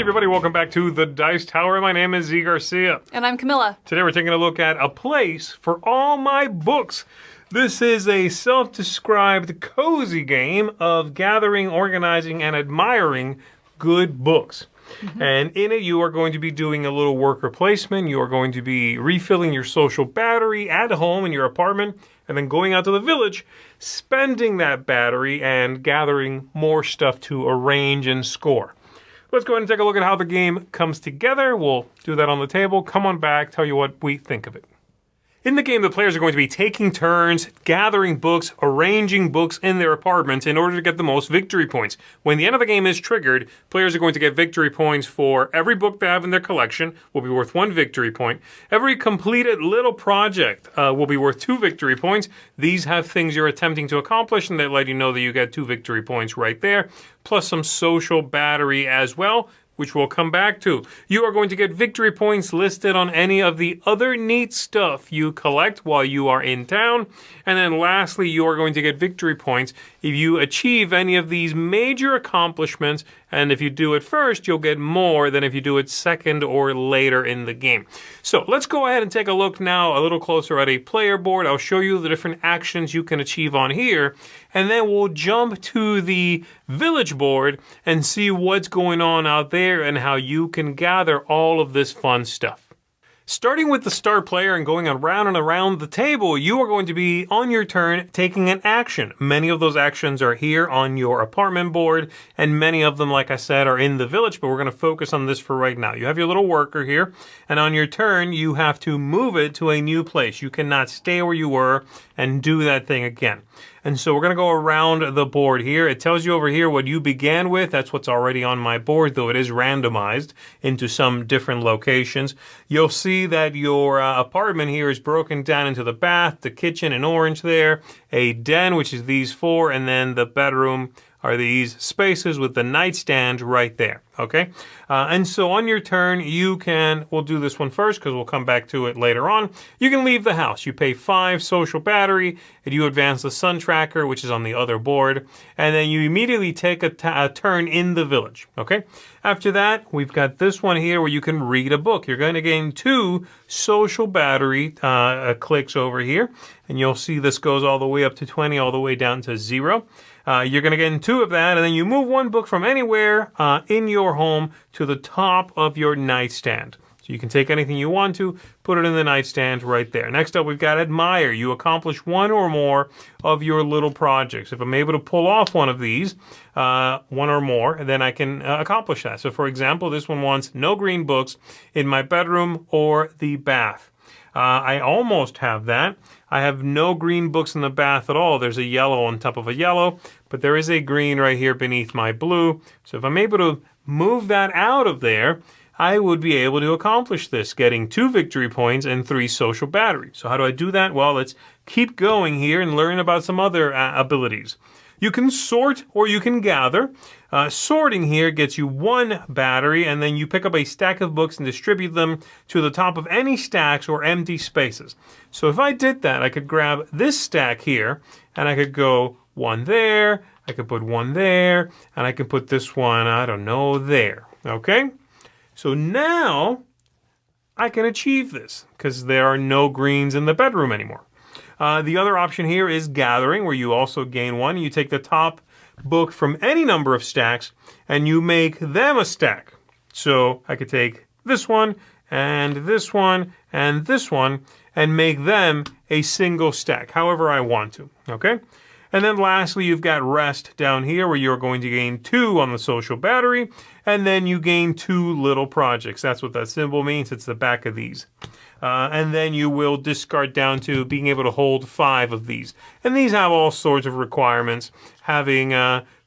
everybody, welcome back to the Dice Tower. My name is Zee Garcia. And I'm Camilla. Today we're taking a look at a place for all my books. This is a self-described cozy game of gathering, organizing, and admiring good books. And in it, you are going to be doing a little worker placement. You are going to be refilling your social battery at home in your apartment, and then going out to the village, spending that battery and gathering more stuff to arrange and score. Let's go ahead and take a look at how the game comes together. We'll do that on the table. Come on back, tell you what we think of it. In the game, the players are going to be taking turns, gathering books, arranging books in their apartments in order to get the most victory points. When the end of the game is triggered, players are going to get victory points for every book they have in their collection, will be worth 1 victory point. Every completed little project will be worth 2 victory points. These have things you're attempting to accomplish, and they let you know that you get 2 victory points right there, plus some social battery as well, which we'll come back to. You are going to get victory points listed on any of the other neat stuff you collect while you are in town. And then lastly, you are going to get victory points if you achieve any of these major accomplishments. And if you do it first, you'll get more than if you do it second or later in the game. So let's go ahead and take a look now a little closer at a player board. I'll show you the different actions you can achieve on here. And then we'll jump to the village board and see what's going on out there and how you can gather all of this fun stuff. Starting with the star player and going around and around the table, you are going to be, on your turn, taking an action. Many of those actions are here on your apartment board, and many of them, like I said, are in the village, but we're going to focus on this for right now. You have your little worker here, and on your turn, you have to move it to a new place. You cannot stay where you were and do that thing again. And so we're going to go around the board here. It tells you over here what you began with. That's what's already on my board, though it is randomized into some different locations. You'll see that your apartment here is broken down into the bath, the kitchen in orange there, a den, which is these 4, and then the bedroom are these spaces with the nightstand right there, okay? And so on your turn, we'll do this one first because we'll come back to it later on. You can leave the house. You pay 5 social battery, and you advance the sun tracker, which is on the other board, and then you immediately take a turn in the village, okay? After that, we've got this one here where you can read a book. You're going to gain 2 social battery clicks over here, and you'll see this goes all the way up to 20, all the way down to 0. You're going to get 2 of that, and then you move 1 book from anywhere in your home to the top of your nightstand. So you can take anything you want to, put it in the nightstand right there. Next up, we've got Admire. You accomplish 1 or more of your little projects. If I'm able to pull off one of these, 1 or more, then I can accomplish that. So for example, this one wants no green books in my bedroom or the bath. I almost have that. I have no green books in the bath at all. There's a yellow on top of a yellow, but there is a green right here beneath my blue. So if I'm able to move that out of there, I would be able to accomplish this, getting 2 victory points and 3 social battery. So how do I do that? Well, let's keep going here and learn about some other abilities. You can sort or you can gather. Sorting here gets you 1 battery, and then you pick up a stack of books and distribute them to the top of any stacks or empty spaces. So if I did that, I could grab this stack here, and I could go 1 there, I could put 1 there, and I can put this one, I don't know, there. Okay? So now I can achieve this because there are no greens in the bedroom anymore. The other option here is gathering, where you also gain 1. You take the top book from any number of stacks, and you make them a stack. So I could take this one, and this one, and this one, and make them a single stack, however I want to, okay? And then lastly, you've got rest down here, where you're going to gain 2 on the social battery, and then you gain 2 little projects. That's what that symbol means. It's the back of these. And then you will discard down to being able to hold 5 of these. And these have all sorts of requirements, having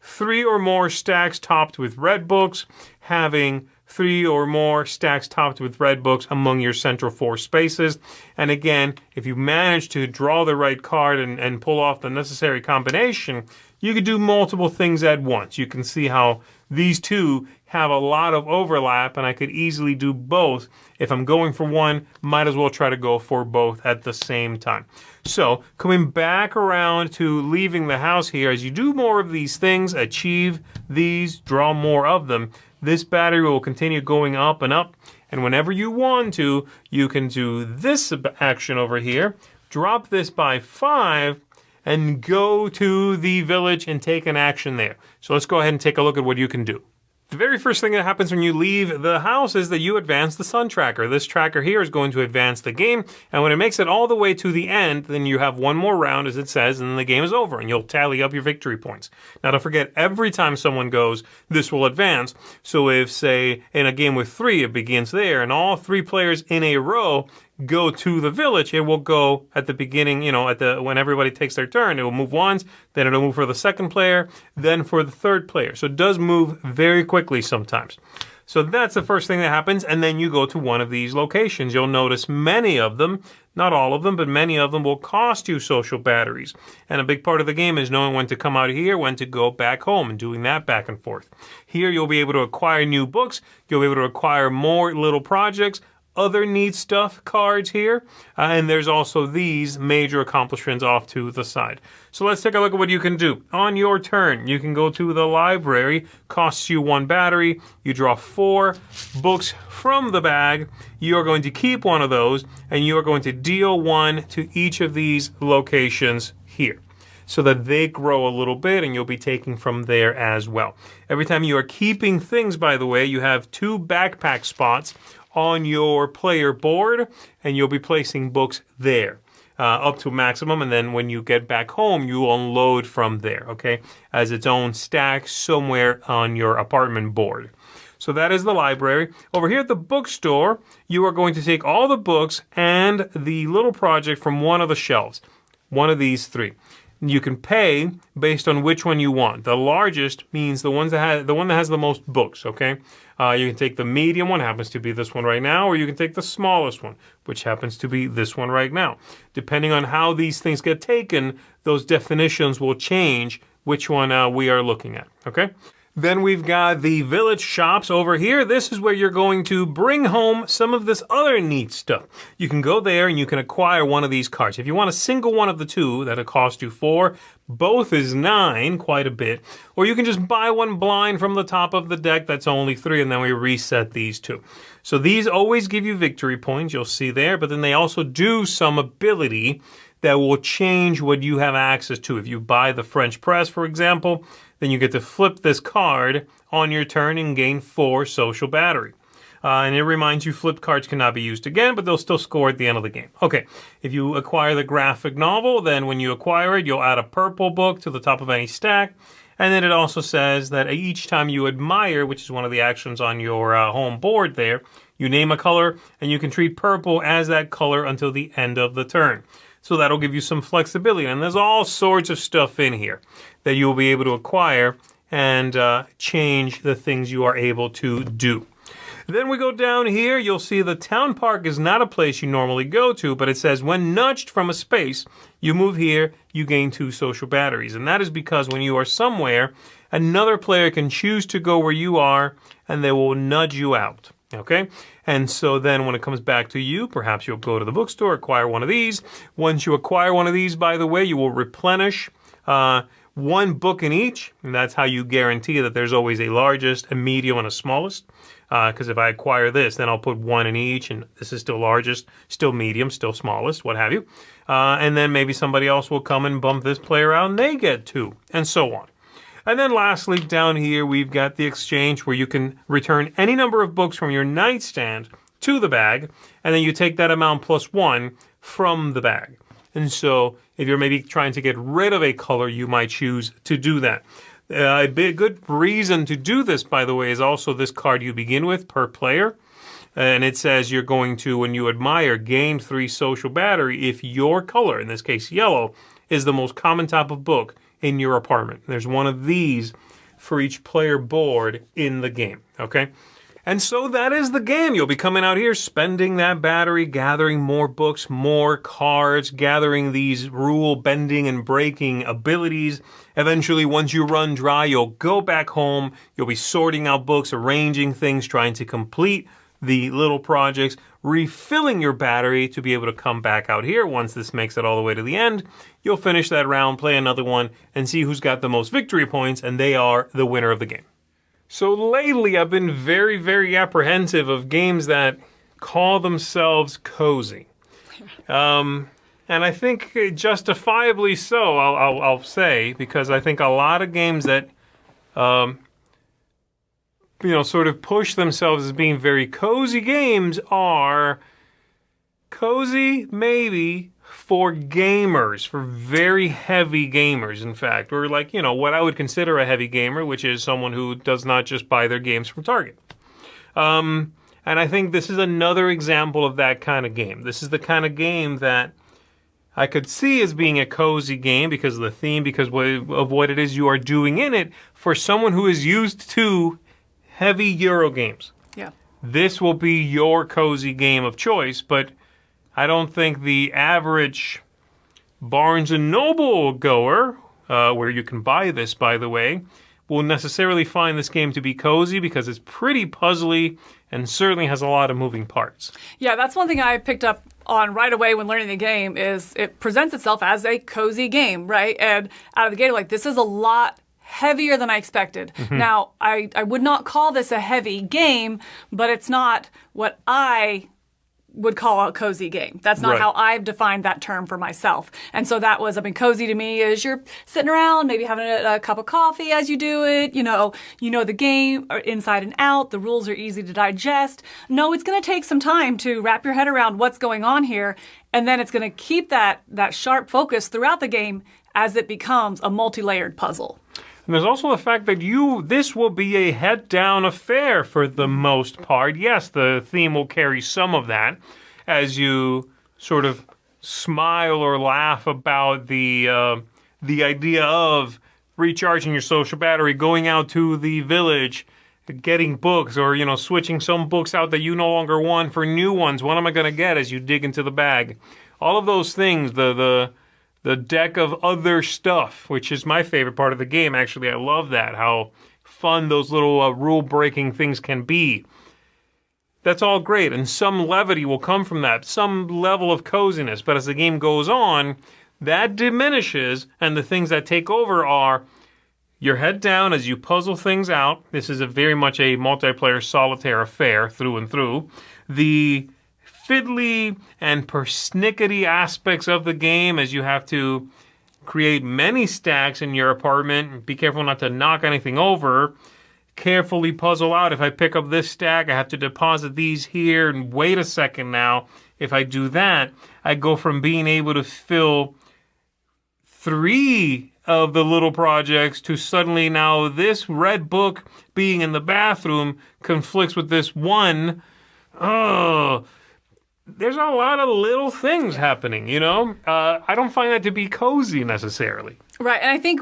3 or more stacks topped with red books, having 3 or more stacks topped with red books among your central 4 spaces. And again, if you manage to draw the right card and pull off the necessary combination, you could do multiple things at once. You can see how these 2 have a lot of overlap, and I could easily do both. If I'm going for one, might as well try to go for both at the same time. So coming back around to leaving the house here, as you do more of these things, achieve these, draw more of them, this battery will continue going up and up. And whenever you want to, you can do this action over here, drop this by 5, and go to the village and take an action there. So let's go ahead and take a look at what you can do. The very first thing that happens when you leave the house is that you advance the sun tracker. This tracker here is going to advance the game, and when it makes it all the way to the end, then you have one more round, as it says, and then the game is over, and you'll tally up your victory points. Now, don't forget, every time someone goes, this will advance. So if, say, in a game with 3, it begins there, and all 3 players in a row go to the village, it will go at the beginning, when everybody takes their turn, it will move once, then it'll move for the second player, then for the third player. So it does move very quickly sometimes. So that's the first thing that happens, and then you go to one of these locations. You'll notice many of them, not all of them, but many of them will cost you social batteries. And a big part of the game is knowing when to come out here, when to go back home, and doing that back and forth. Here you'll be able to acquire new books, you'll be able to acquire more little projects, other neat stuff, cards here, and there's also these major accomplishments off to the side. So let's take a look at what you can do. On your turn, you can go to the library, costs you 1 battery, you draw 4 books from the bag, you are going to keep one of those, and you are going to deal 1 to each of these locations here, so that they grow a little bit, and you'll be taking from there as well. Every time you are keeping things, by the way, you have 2 backpack spots on your player board, and you'll be placing books there up to maximum, and then when you get back home, you unload from there, okay, as its own stack somewhere on your apartment board. So that is the library. Over here at the bookstore, you are going to take all the books and the little project from one of the shelves, one of these 3. You can pay based on which one you want. The largest means the one that has the most books, okay? You can take the medium one, happens to be this one right now, or you can take the smallest one, which happens to be this one right now. Depending on how these things get taken, those definitions will change which one we are looking at, okay? Then we've got the village shops over here. This is where you're going to bring home some of this other neat stuff. You can go there and you can acquire one of these cards. If you want a single one of the 2, that'll cost you 4. Both is 9, quite a bit. Or you can just buy one blind from the top of the deck. That's only 3, and then we reset these 2. So these always give you victory points, you'll see there, but then they also do some ability that will change what you have access to. If you buy the French press, for example, then you get to flip this card on your turn and gain 4 social battery. And it reminds you flipped cards cannot be used again, but they'll still score at the end of the game. Okay, if you acquire the graphic novel, then when you acquire it, you'll add a purple book to the top of any stack. And then it also says that each time you admire, which is one of the actions on your home board there, you name a color, and you can treat purple as that color until the end of the turn. So that'll give you some flexibility. And there's all sorts of stuff in here that you'll be able to acquire and change the things you are able to do. Then we go down here, you'll see the town park is not a place you normally go to, but it says when nudged from a space, you move here, you gain 2 social batteries. And that is because when you are somewhere, another player can choose to go where you are, and they will nudge you out. Okay? And so then when it comes back to you, perhaps you'll go to the bookstore, acquire one of these. Once you acquire one of these, by the way, you will replenish 1 book in each. And that's how you guarantee that there's always a largest, a medium, and a smallest. Because if I acquire this, then I'll put 1 in each, and this is still largest, still medium, still smallest, what have you. And then maybe somebody else will come and bump this player out, and they get 2, and so on. And then lastly, down here, we've got the exchange where you can return any number of books from your nightstand to the bag, and then you take that amount plus 1 from the bag. And so if you're maybe trying to get rid of a color, you might choose to do that. A good reason to do this, by the way, is also this card you begin with per player. And it says you're going to, when you admire, gain 3 social battery if your color, in this case yellow, is the most common type of book in your apartment. There's one of these for each player board in the game, okay? And so that is the game. You'll be coming out here, spending that battery, gathering more books, more cards, gathering these rule bending and breaking abilities. Eventually, once you run dry, you'll go back home. You'll be sorting out books, arranging things, trying to complete the little projects, refilling your battery to be able to come back out here. Once this makes it all the way to the end, you'll finish that round, play another one, and see who's got the most victory points, and they are the winner of the game. So lately, I've been very, very apprehensive of games that call themselves cozy. And I think justifiably so, I'll say, because I think a lot of games that, sort of push themselves as being very cozy games are cozy, maybe, for gamers, for very heavy gamers, in fact, or like, what I would consider a heavy gamer, which is someone who does not just buy their games from Target. And I think this is another example of that kind of game. This is the kind of game that I could see as being a cozy game because of the theme, because of what it is you are doing in it, for someone who is used to heavy Euro games. Yeah. This will be your cozy game of choice, but I don't think the average Barnes & Noble goer, where you can buy this, by the way, will necessarily find this game to be cozy because it's pretty puzzly and certainly has a lot of moving parts. Yeah, that's one thing I picked up on right away when learning the game is it presents itself as a cozy game, right? And out of the gate, like, this is a lot heavier than I expected. Mm-hmm. Now, I would not call this a heavy game, but it's not what I would call a cozy game. That's not how I've defined that term for myself. And so that was, cozy to me is you're sitting around, maybe having a cup of coffee as you do it, you know the game inside and out, the rules are easy to digest. No, it's going to take some time to wrap your head around what's going on here, and then it's going to keep that sharp focus throughout the game as it becomes a multi-layered puzzle. And there's also the fact that this will be a head-down affair for the most part. Yes, the theme will carry some of that as you sort of smile or laugh about the idea of recharging your social battery, going out to the village, getting books, or, switching some books out that you no longer want for new ones. What am I going to get as you dig into the bag? All of those things, the deck of other stuff, which is my favorite part of the game. Actually, I love that, how fun those little rule-breaking things can be. That's all great, and some levity will come from that, some level of coziness. But as the game goes on, that diminishes, and the things that take over are your head down as you puzzle things out. This is very much a multiplayer solitaire affair through and through. The fiddly and persnickety aspects of the game as you have to create many stacks in your apartment. Be careful not to knock anything over. Carefully puzzle out, if I pick up this stack, I have to deposit these here, and wait a second now. If I do that, I go from being able to fill 3 of the little projects to suddenly now this red book being in the bathroom conflicts with this one. There's a lot of little things happening, I don't find that to be cozy necessarily. Right, and I think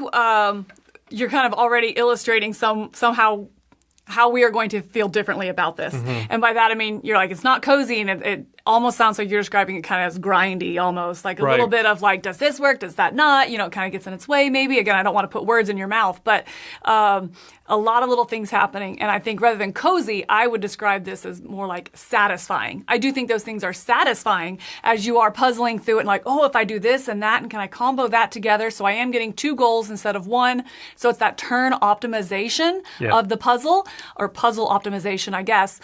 you're kind of already illustrating somehow how we are going to feel differently about this. Mm-hmm. And by that I mean, you're like, it's not cozy, and it almost sounds like you're describing it kind of as grindy almost, like a little bit of like, does this work, does that not? It kind of gets in its way maybe. Again, I don't want to put words in your mouth, but a lot of little things happening. And I think rather than cozy, I would describe this as more like satisfying. I do think those things are satisfying as you are puzzling through it and like, if I do this and that, and can I combo that together? So I am getting 2 goals instead of 1. So it's that turn optimization of the puzzle, or puzzle optimization, I guess.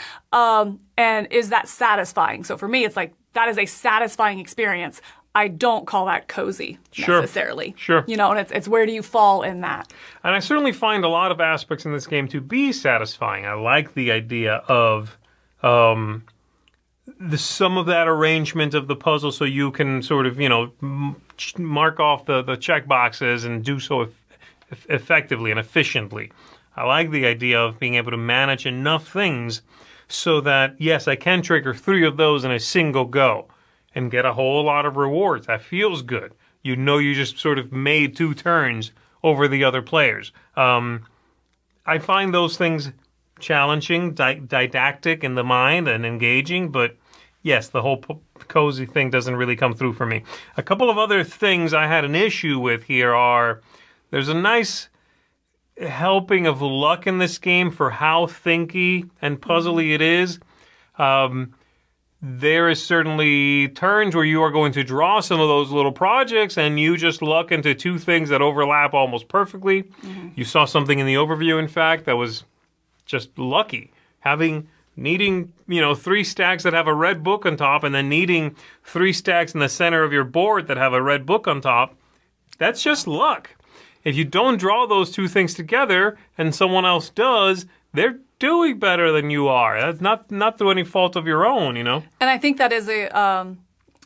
And is that satisfying? So for me, it's like, that is a satisfying experience. I don't call that cozy necessarily. Sure. And it's where do you fall in that? And I certainly find a lot of aspects in this game to be satisfying. I like the idea of some of that arrangement of the puzzle so you can sort of, mark off the check boxes and do so effectively and efficiently. I like the idea of being able to manage enough things so that, yes, I can trigger 3 of those in a single go and get a whole lot of rewards. That feels good. You just sort of made 2 turns over the other players. I find those things challenging, didactic in the mind, and engaging, but yes, the whole cozy thing doesn't really come through for me. A couple of other things I had an issue with here are, there's a nice helping of luck in this game for how thinky and puzzly it is. There is certainly turns where you are going to draw some of those little projects and you just luck into 2 things that overlap almost perfectly. Mm-hmm. You saw something in the overview, in fact, that was just lucky. Needing 3 stacks that have a red book on top, and then needing 3 stacks in the center of your board that have a red book on top, that's just luck. If you don't draw those 2 things together and someone else does, they're doing better than you are. That's not through any fault of your own, And I think that is a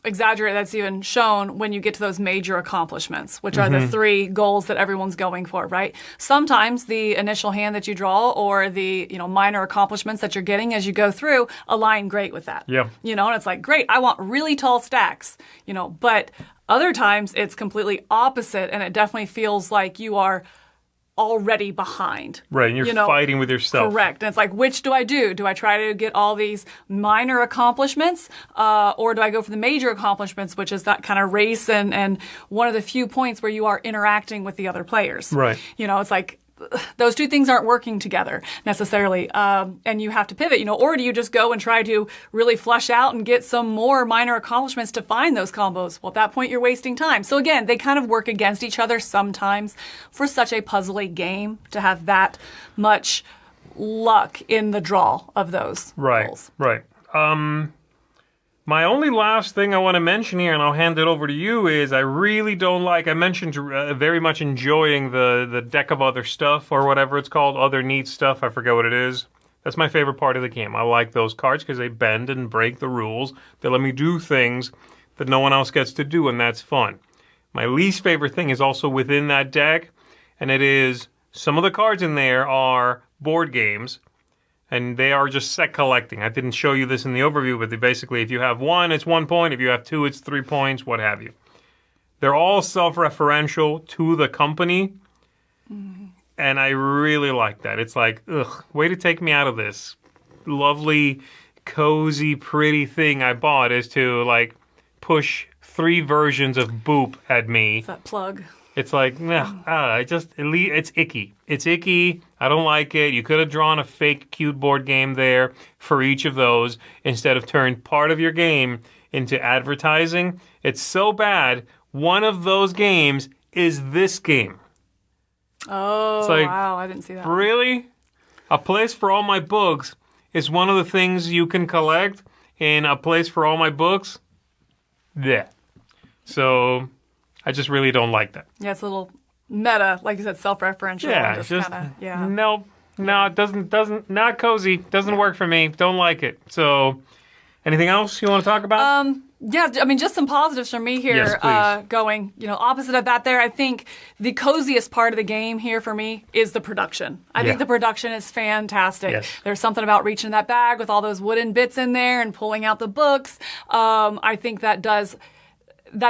exaggerate that's even shown when you get to those major accomplishments, which are the 3 goals that everyone's going for, right? Sometimes the initial hand that you draw or the minor accomplishments that you're getting as you go through align great with that. Yeah. And it's like, great, I want really tall stacks, but other times it's completely opposite, and it definitely feels like you are already behind. Right, and you're fighting with yourself. Correct. And it's like, which do I do? Do I try to get all these minor accomplishments, or do I go for the major accomplishments, which is that kind of race and one of the few points where you are interacting with the other players? Right. It's like those 2 things aren't working together necessarily, and you have to pivot, or do you just go and try to really flesh out and get some more minor accomplishments to find those combos? Well, at that point, you're wasting time. So again, they kind of work against each other sometimes for such a puzzly game to have that much luck in the draw of those goals. Right. My only last thing I want to mention here, and I'll hand it over to you, is I really don't like, I mentioned very much enjoying the deck of other stuff, or whatever it's called, other neat stuff, I forget what it is. That's my favorite part of the game. I like those cards because they bend and break the rules. They let me do things that no one else gets to do, and that's fun. My least favorite thing is also within that deck, and it is some of the cards in there are board games, and they are just set collecting. I didn't show you this in the overview, but basically, if you have 1, it's 1 point. If you have 2, it's 3 points, what have you. They're all self-referential to the company, and I really like that. It's like, way to take me out of this lovely, cozy, pretty thing I bought is to, push 3 versions of Boop at me. It's that plug. It's like, it's icky. It's icky. I don't like it. You could have drawn a fake cute board game there for each of those instead of turned part of your game into advertising. It's so bad. One of those games is this game. Oh, wow. I didn't see that. Really? A Place for All My Books is one of the things you can collect in A Place for All My Books. Yeah. So I just really don't like that. Yeah, it's a little meta, like you said, self-referential. Yeah, no, it doesn't, not cozy. Doesn't work for me. Don't like it. So, anything else you want to talk about? Yeah, just some positives from me here. Yes, please. Going, opposite of that there, I think the coziest part of the game here for me is the production. I think the production is fantastic. Yes. There's something about reaching in that bag with all those wooden bits in there and pulling out the books. I think that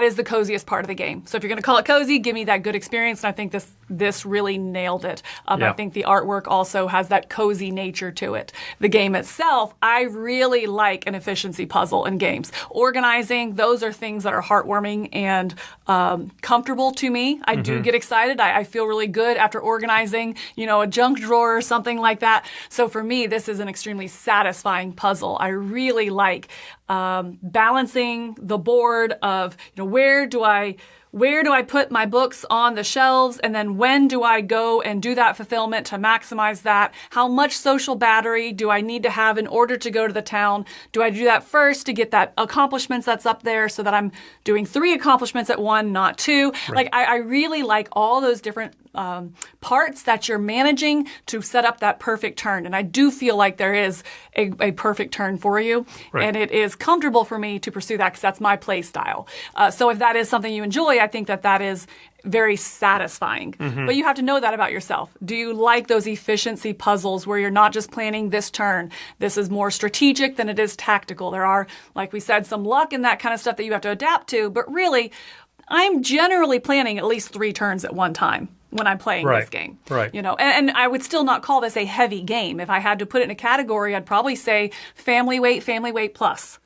is the coziest part of the game. So if you're going to call it cozy, give me that good experience. And I think this really nailed it. I think the artwork also has that cozy nature to it. The game itself, I really like an efficiency puzzle in games. Organizing, those are things that are heartwarming and comfortable to me. I do get excited. I feel really good after organizing, a junk drawer or something like that. So for me, this is an extremely satisfying puzzle. I really like balancing the board of, where do I put my books on the shelves, and then when do I go and do that fulfillment to maximize that? How much social battery do I need to have in order to go to the town? Do I do that first to get that accomplishments that's up there so that I'm doing 3 accomplishments at 1, not 2? Right. I really like all those different parts that you're managing to set up that perfect turn. And I do feel like there is a perfect turn for you. Right. And it is comfortable for me to pursue that because that's my play style. So if that is something you enjoy, I think that is very satisfying. But you have to know that about yourself. Do you like those efficiency puzzles where you're not just planning this turn? This is more strategic than it is tactical. There are, like we said, some luck and that kind of stuff that you have to adapt to. But really, I'm generally planning at least 3 turns at one time when I'm playing this game. Right. And I would still not call this a heavy game. If I had to put it in a category, I'd probably say family weight plus.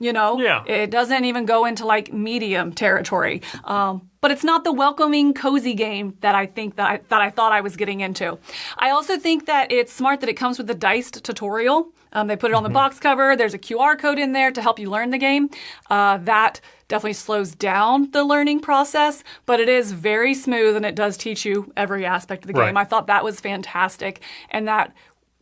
It doesn't even go into like medium territory. But it's not the welcoming, cozy game that I think that I thought I was getting into. I also think that it's smart that it comes with the diced tutorial. They put it on the box cover. There's a QR code in there to help you learn the game. That definitely slows down the learning process, but it is very smooth and it does teach you every aspect of the game. I thought that was fantastic, and that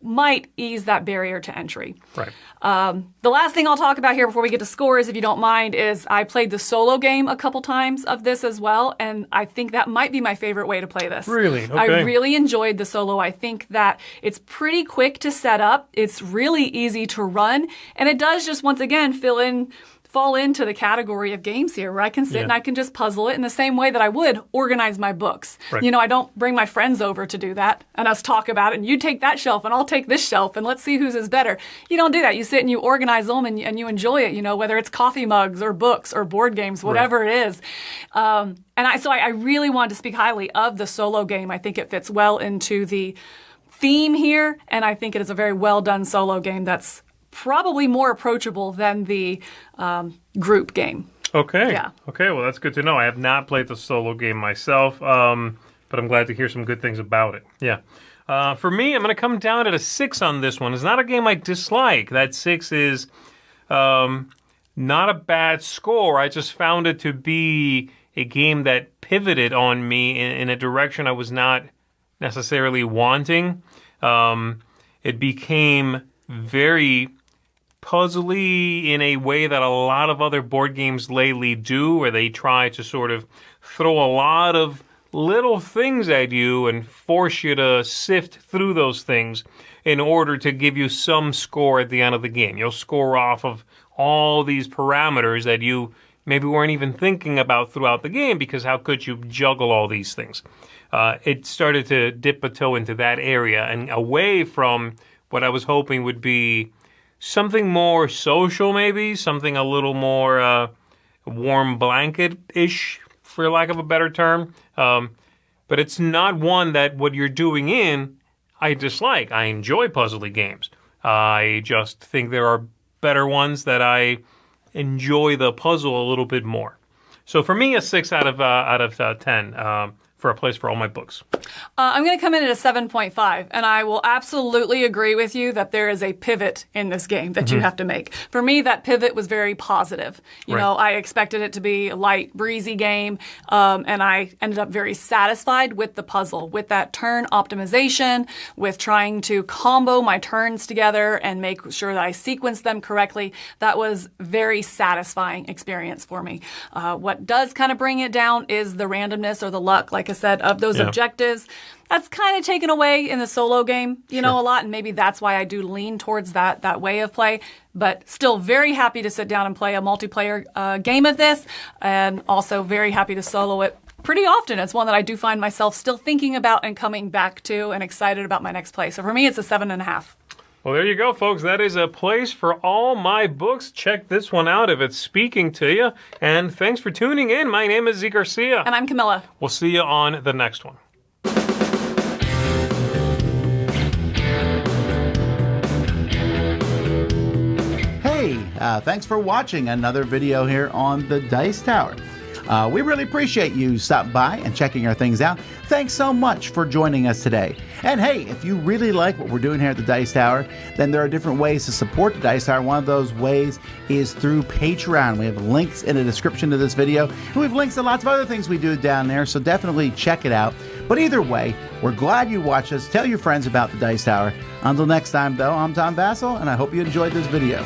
might ease that barrier to entry. Right. The last thing I'll talk about here before we get to scores, if you don't mind, is I played the solo game a couple times of this as well, and I think that might be my favorite way to play this. Really? Okay. I really enjoyed the solo. I think that it's pretty quick to set up, it's really easy to run, and it does just, once again, fall into the category of games here where I can sit and I can just puzzle it in the same way that I would organize my books. Right. You know, I don't bring my friends over to do that and us talk about it, and you take that shelf and I'll take this shelf and let's see whose is better. You don't do that. You sit and you organize them and you enjoy it, you know, whether it's coffee mugs or books or board games, whatever it is. And I really wanted to speak highly of the solo game. I think it fits well into the theme here, and I think it is a very well done solo game that's probably more approachable than the group game. Okay. Yeah. Okay, well, that's good to know. I have not played the solo game myself, but I'm glad to hear some good things about it. Yeah. For me, I'm going to come down at a 6 on this one. It's not a game I dislike. That 6 is not a bad score. I just found it to be a game that pivoted on me in a direction I was not necessarily wanting. It became very puzzly in a way that a lot of other board games lately do, where they try to sort of throw a lot of little things at you and force you to sift through those things in order to give you some score at the end of the game. You'll score off of all these parameters that you maybe weren't even thinking about throughout the game, because how could you juggle all these things? It started to dip a toe into that area and away from what I was hoping would be something more social, maybe, something a little more warm blanket-ish, for lack of a better term. But it's not one that what you're doing in, I dislike. I enjoy puzzly games. I just think there are better ones that I enjoy the puzzle a little bit more. So for me, a 6 out of 10 for a place for all my books. I'm going to come in at a 7.5, and I will absolutely agree with you that there is a pivot in this game that you have to make. For me, that pivot was very positive. You know, I expected it to be a light, breezy game, and I ended up very satisfied with the puzzle, with that turn optimization, with trying to combo my turns together and make sure that I sequenced them correctly. That was very satisfying experience for me. What does kind of bring it down is the randomness or the luck, like I said, of those objectives. That's kind of taken away in the solo game, you know, a lot, and maybe that's why I do lean towards that way of play. But still very happy to sit down and play a multiplayer game of this, and also very happy to solo it pretty often. It's one that I do find myself still thinking about and coming back to and excited about my next play. So for me, it's a 7.5. Well, there you go, folks. That is a place for all my books. Check this one out if it's speaking to you. And thanks for tuning in. My name is Zee Garcia. And I'm Camilla. We'll see you on the next one. Hey, thanks for watching another video here on the Dice Tower. We really appreciate you stopping by and checking our things out. Thanks so much for joining us today. And hey, if you really like what we're doing here at the Dice Tower, then there are different ways to support the Dice Tower. One of those ways is through Patreon. We have links in the description to this video, and we have links to lots of other things we do down there, so definitely check it out. But either way, we're glad you watched us. Tell your friends about the Dice Tower. Until next time, though, I'm Tom Vassell, and I hope you enjoyed this video.